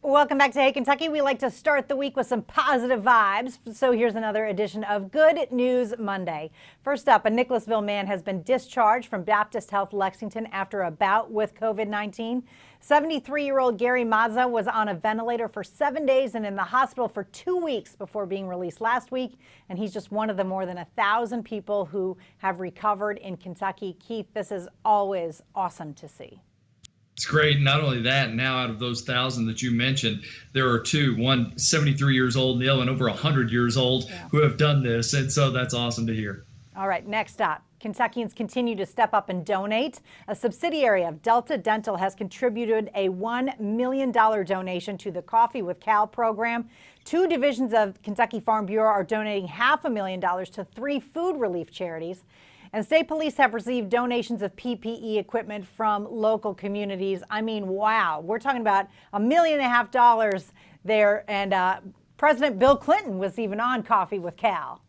Welcome back to Hey Kentucky. We like to start the week with some positive vibes. So here's another edition of Good News Monday. First up, a Nicholasville man has been discharged from Baptist Health Lexington after a bout with COVID-19. 73-year-old Gary Mazza was on a ventilator for 7 days and in the hospital for 2 weeks before being released last week. And he's just one of the more than 1,000 people who have recovered in Kentucky. Keith, this is always awesome to see. It's great. Not only that, now out of those 1,000 that you mentioned, there are two, one 73 years old and the other one over 100 years old who have done this. And so that's awesome to hear. All right, next up, Kentuckians continue to step up and donate. A subsidiary of Delta Dental has contributed a $1 million donation to the Coffee with Cal program. 2 divisions of Kentucky Farm Bureau are donating $500,000 to 3 food relief charities. And state police have received donations of PPE equipment from local communities. I mean, wow, we're talking about $1.5 million there. And President Bill Clinton was even on Coffee with Cal.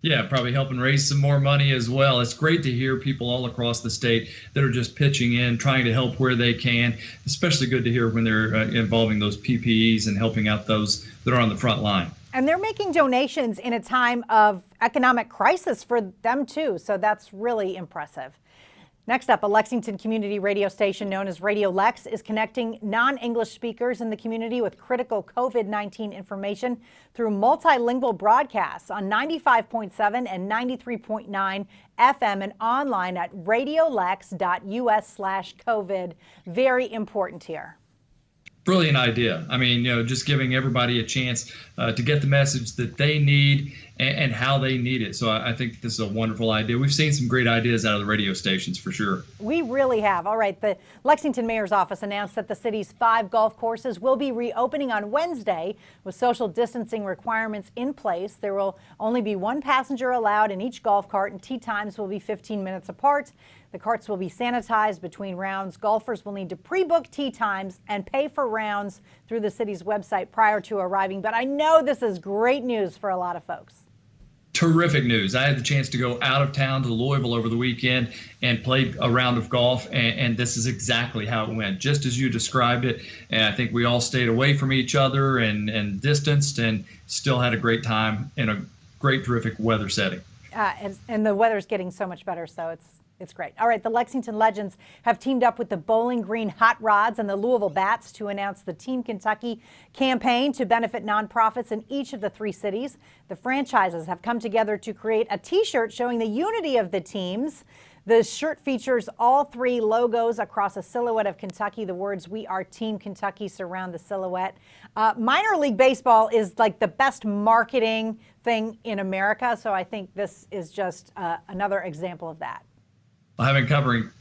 Yeah, probably helping raise some more money as well. It's great to hear people all across the state that are just pitching in, trying to help where they can. Especially good to hear when they're involving those PPEs and helping out those that are on the front line. And they're making donations in a time of economic crisis for them, too. So that's really impressive. Next up, a Lexington community radio station known as Radio Lex is connecting non-English speakers in the community with critical COVID-19 information through multilingual broadcasts on 95.7 and 93.9 FM and online at radiolex.us/COVID. Very important here. Brilliant idea. I mean, just giving everybody a chance to get the message that they need and how they need it. So I think this is a wonderful idea. We've seen some great ideas out of the radio stations for sure. We really have. All right. The Lexington Mayor's office announced that the city's 5 golf courses will be reopening on Wednesday with social distancing requirements in place. There will only be 1 passenger allowed in each golf cart and tee times will be 15 minutes apart. The carts will be sanitized between rounds. Golfers will need to pre-book tee times and pay for rounds through the city's website prior to arriving. But I know this is great news for a lot of folks. Terrific news. I had the chance to go out of town to Louisville over the weekend and play a round of golf, and this is exactly how it went, just as you described it. And I think we all stayed away from each other and distanced and still had a great time in a great, terrific weather setting. And the weather's getting so much better, so it's great. All right, the Lexington Legends have teamed up with the Bowling Green Hot Rods and the Louisville Bats to announce the Team Kentucky campaign to benefit nonprofits in each of the 3 cities. The franchises have come together to create a T-shirt showing the unity of the teams. The shirt features all 3 logos across a silhouette of Kentucky. The words "We are Team Kentucky" surround the silhouette. Minor League Baseball is like the best marketing thing in America, so I think this is just another example of that. Having covered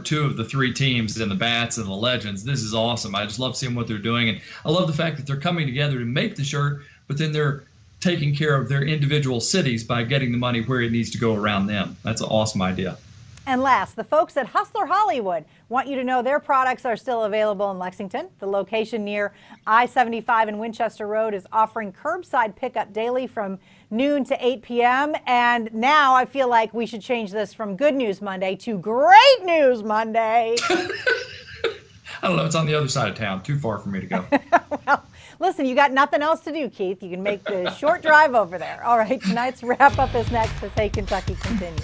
2 of the 3 teams in the Bats and the Legends, this is awesome. I just love seeing what they're doing, and I love the fact that they're coming together to make the shirt, but then they're taking care of their individual cities by getting the money where it needs to go around them. That's an awesome idea. And last, the folks at Hustler Hollywood want you to know their products are still available in Lexington. The location near I-75 and Winchester Road is offering curbside pickup daily from noon to 8 p.m. And now I feel like we should change this from Good News Monday to Great News Monday. I don't know. It's on the other side of town. Too far for me to go. Well, listen, you got nothing else to do, Keith. You can make the short drive over there. All right, tonight's wrap-up is next as Hey Kentucky continues.